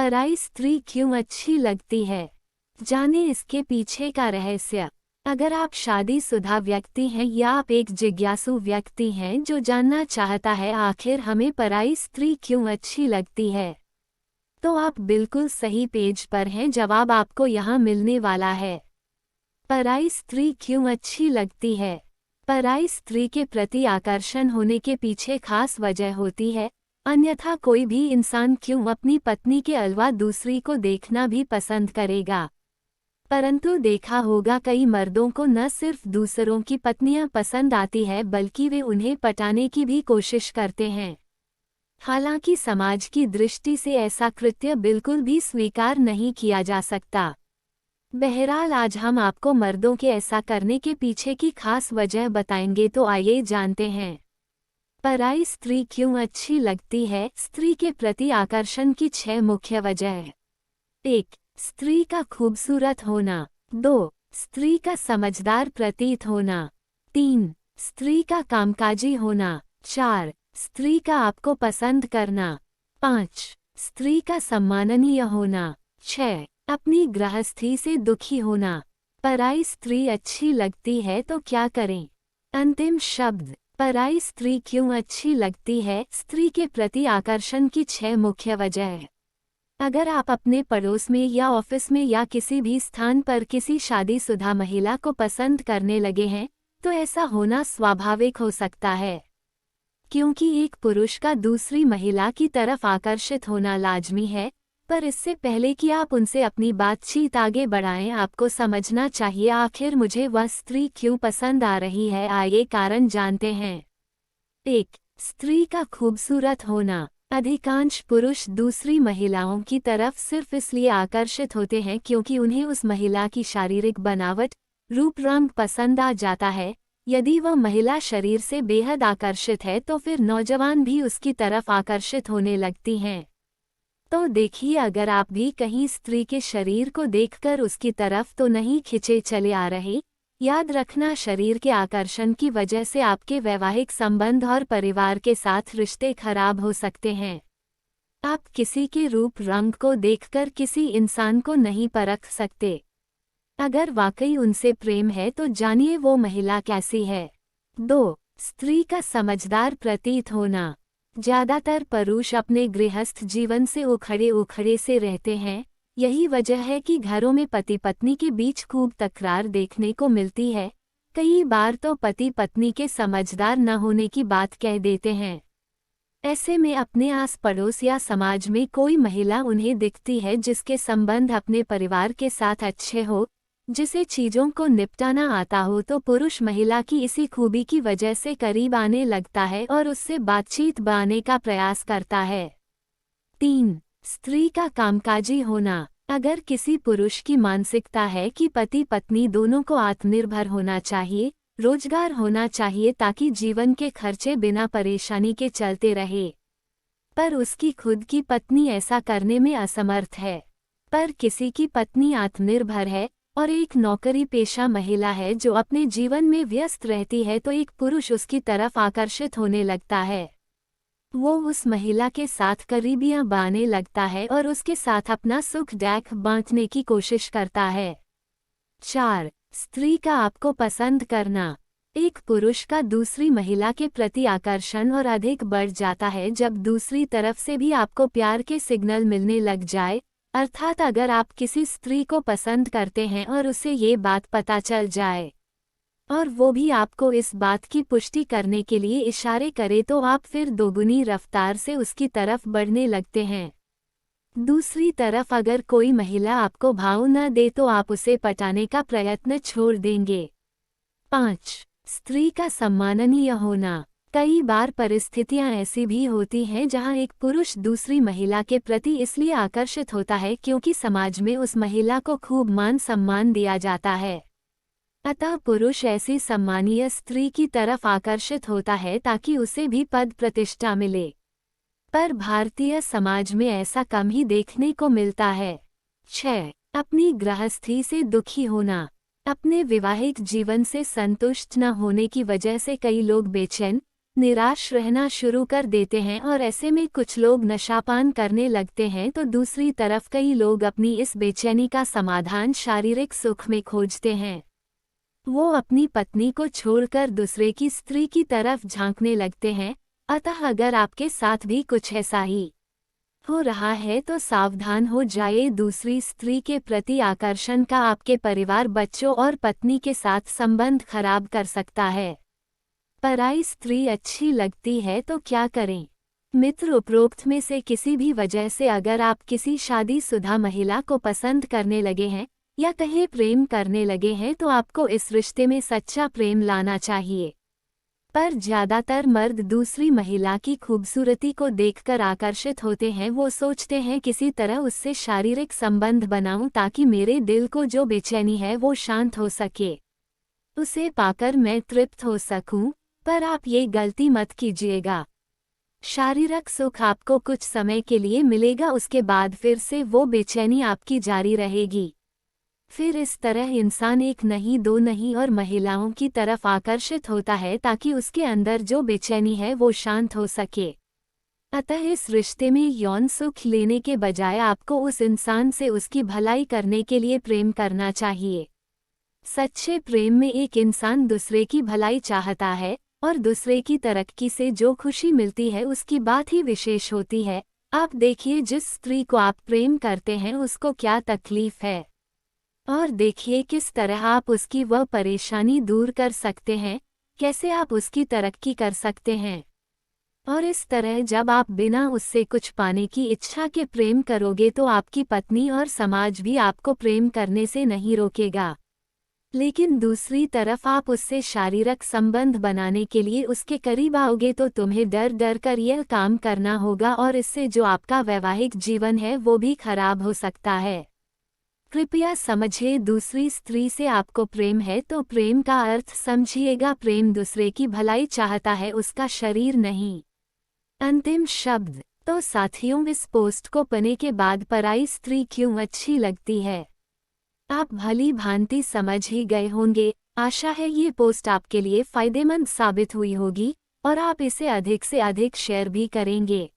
पराई स्त्री क्यों अच्छी लगती है? जाने इसके पीछे का रहस्य। अगर आप शादीशुदा व्यक्ति हैं या आप एक जिज्ञासु व्यक्ति हैं जो जानना चाहता है आखिर हमें पराई स्त्री क्यों अच्छी लगती है, तो आप बिल्कुल सही पेज पर हैं। जवाब आपको यहाँ मिलने वाला है। पराई स्त्री क्यों अच्छी लगती है? पराई स्त्री के प्रति आकर्षण होने के पीछे खास वजह होती है, अन्यथा कोई भी इंसान क्यों अपनी पत्नी के अलावा दूसरी को देखना भी पसंद करेगा। परंतु देखा होगा कई मर्दों को न सिर्फ दूसरों की पत्नियां पसंद आती है बल्कि वे उन्हें पटाने की भी कोशिश करते हैं। हालांकि समाज की दृष्टि से ऐसा कृत्य बिल्कुल भी स्वीकार नहीं किया जा सकता। बहरहाल आज हम आपको मर्दों के ऐसा करने के पीछे की खास वजह बताएंगे, तो आइए जानते हैं। पराई स्त्री क्यों अच्छी लगती है? स्त्री के प्रति आकर्षण की 6 मुख्य वजह। 1. स्त्री का खूबसूरत होना। 2. स्त्री का समझदार प्रतीत होना। 3. स्त्री का कामकाजी होना। 4. स्त्री का आपको पसंद करना। 5. स्त्री का सम्माननीय होना। 6. अपनी गृहस्थी से दुखी होना। पराई स्त्री अच्छी लगती है तो क्या करें? अंतिम शब्द। पराई स्त्री क्यों अच्छी लगती है? स्त्री के प्रति आकर्षण की 6 मुख्य वजह। अगर आप अपने पड़ोस में या ऑफिस में या किसी भी स्थान पर किसी शादीशुदा महिला को पसंद करने लगे हैं, तो ऐसा होना स्वाभाविक हो सकता है, क्योंकि एक पुरुष का दूसरी महिला की तरफ आकर्षित होना लाजमी है। पर इससे पहले कि आप उनसे अपनी बातचीत आगे बढ़ाएं, आपको समझना चाहिए आखिर मुझे वह स्त्री क्यों पसंद आ रही है। आइए कारण जानते हैं। 1. स्त्री का खूबसूरत होना। अधिकांश पुरुष दूसरी महिलाओं की तरफ सिर्फ इसलिए आकर्षित होते हैं क्योंकि उन्हें उस महिला की शारीरिक बनावट, रूप रंग पसंद आ जाता है। यदि वह महिला शरीर से बेहद आकर्षित है तो फिर नौजवान भी उसकी तरफ आकर्षित होने लगती हैं। तो देखिए, अगर आप भी कहीं स्त्री के शरीर को देखकर उसकी तरफ तो नहीं खिंचे चले आ रहे, याद रखना शरीर के आकर्षण की वजह से आपके वैवाहिक संबंध और परिवार के साथ रिश्ते खराब हो सकते हैं। आप किसी के रूप रंग को देखकर किसी इंसान को नहीं परख सकते। अगर वाकई उनसे प्रेम है तो जानिए वो महिला कैसी है। 2. स्त्री का समझदार प्रतीत होना। ज्यादातर पुरुष अपने गृहस्थ जीवन से उखड़े से रहते हैं। यही वजह है कि घरों में पति पत्नी के बीच खूब तकरार देखने को मिलती है। कई बार तो पति पत्नी के समझदार न होने की बात कह देते हैं। ऐसे में अपने आस पड़ोस या समाज में कोई महिला उन्हें दिखती है जिसके संबंध अपने परिवार के साथ अच्छे हो, जिसे चीजों को निपटाना आता हो, तो पुरुष महिला की इसी खूबी की वजह से करीब आने लगता है और उससे बातचीत बनाने का प्रयास करता है। 3. स्त्री का कामकाजी होना। अगर किसी पुरुष की मानसिकता है कि पति पत्नी दोनों को आत्मनिर्भर होना चाहिए, रोजगार होना चाहिए ताकि जीवन के खर्चे बिना परेशानी के चलते रहे, पर उसकी खुद की पत्नी ऐसा करने में असमर्थ है, पर किसी की पत्नी आत्मनिर्भर है और एक नौकरी पेशा महिला है जो अपने जीवन में व्यस्त रहती है, तो एक पुरुष उसकी तरफ आकर्षित होने लगता है। वो उस महिला के साथ करीबियां बांधने लगता है और उसके साथ अपना सुख दुख बांटने की कोशिश करता है। 4. स्त्री का आपको पसंद करना। एक पुरुष का दूसरी महिला के प्रति आकर्षण और अधिक बढ़ जाता है जब दूसरी तरफ से भी आपको प्यार के सिग्नल मिलने लग जाए, अर्थात अगर आप किसी स्त्री को पसंद करते हैं और उसे ये बात पता चल जाए और वो भी आपको इस बात की पुष्टि करने के लिए इशारे करे, तो आप फिर दोगुनी रफ्तार से उसकी तरफ बढ़ने लगते हैं। दूसरी तरफ अगर कोई महिला आपको भाव न दे तो आप उसे पटाने का प्रयत्न छोड़ देंगे। 5. स्त्री का सम्माननीय होना। कई बार परिस्थितियां ऐसी भी होती हैं जहां एक पुरुष दूसरी महिला के प्रति इसलिए आकर्षित होता है क्योंकि समाज में उस महिला को खूब मान सम्मान दिया जाता है। अतः पुरुष ऐसी सम्मानीय स्त्री की तरफ आकर्षित होता है ताकि उसे भी पद प्रतिष्ठा मिले, पर भारतीय समाज में ऐसा कम ही देखने को मिलता है। 6. अपनी गृहस्थी से दुखी होना। अपने वैवाहिक जीवन से संतुष्ट न होने की वजह से कई लोग बेचैन, निराश रहना शुरू कर देते हैं और ऐसे में कुछ लोग नशापान करने लगते हैं, तो दूसरी तरफ कई लोग अपनी इस बेचैनी का समाधान शारीरिक सुख में खोजते हैं। वो अपनी पत्नी को छोड़कर दूसरे की स्त्री की तरफ झांकने लगते हैं। अतः अगर आपके साथ भी कुछ ऐसा ही हो रहा है तो सावधान हो जाइए। दूसरी स्त्री के प्रति आकर्षण का आपके परिवार, बच्चों और पत्नी के साथ संबंध खराब कर सकता है। पराई स्त्री अच्छी लगती है तो क्या करें? मित्र, उपरोक्त में से किसी भी वजह से अगर आप किसी शादीशुदा महिला को पसंद करने लगे हैं या कहीं प्रेम करने लगे हैं तो आपको इस रिश्ते में सच्चा प्रेम लाना चाहिए। पर ज्यादातर मर्द दूसरी महिला की खूबसूरती को देखकर आकर्षित होते हैं। वो सोचते हैं किसी तरह उससे शारीरिक संबंध बनाऊं ताकि मेरे दिल को जो बेचैनी है वो शांत हो सके, उसे पाकर मैं तृप्त हो सकूं। पर आप ये गलती मत कीजिएगा। शारीरिक सुख आपको कुछ समय के लिए मिलेगा, उसके बाद फिर से वो बेचैनी आपकी जारी रहेगी। फिर इस तरह इंसान एक नहीं, दो नहीं और महिलाओं की तरफ आकर्षित होता है ताकि उसके अंदर जो बेचैनी है वो शांत हो सके। अतः इस रिश्ते में यौन सुख लेने के बजाय आपको उस इंसान से उसकी भलाई करने के लिए प्रेम करना चाहिए। सच्चे प्रेम में एक इंसान दूसरे की भलाई चाहता है और दूसरे की तरक्की से जो खुशी मिलती है उसकी बात ही विशेष होती है। आप देखिए जिस स्त्री को आप प्रेम करते हैं उसको क्या तकलीफ है, और देखिए किस तरह आप उसकी वह परेशानी दूर कर सकते हैं, कैसे आप उसकी तरक्की कर सकते हैं। और इस तरह जब आप बिना उससे कुछ पाने की इच्छा के प्रेम करोगे तो आपकी पत्नी और समाज भी आपको प्रेम करने से नहीं रोकेगा। लेकिन दूसरी तरफ आप उससे शारीरिक संबंध बनाने के लिए उसके करीब आओगे तो तुम्हें डर डर कर यह काम करना होगा और इससे जो आपका वैवाहिक जीवन है वो भी खराब हो सकता है। कृपया समझिए, दूसरी स्त्री से आपको प्रेम है तो प्रेम का अर्थ समझिएगा। प्रेम दूसरे की भलाई चाहता है, उसका शरीर नहीं। अंतिम शब्द। तो साथियों, इस पोस्ट को पढ़ने के बाद पराई स्त्री क्यों अच्छी लगती है आप भली भांति समझ ही गए होंगे। आशा है ये पोस्ट आपके लिए फायदेमंद साबित हुई होगी और आप इसे अधिक से अधिक शेयर भी करेंगे।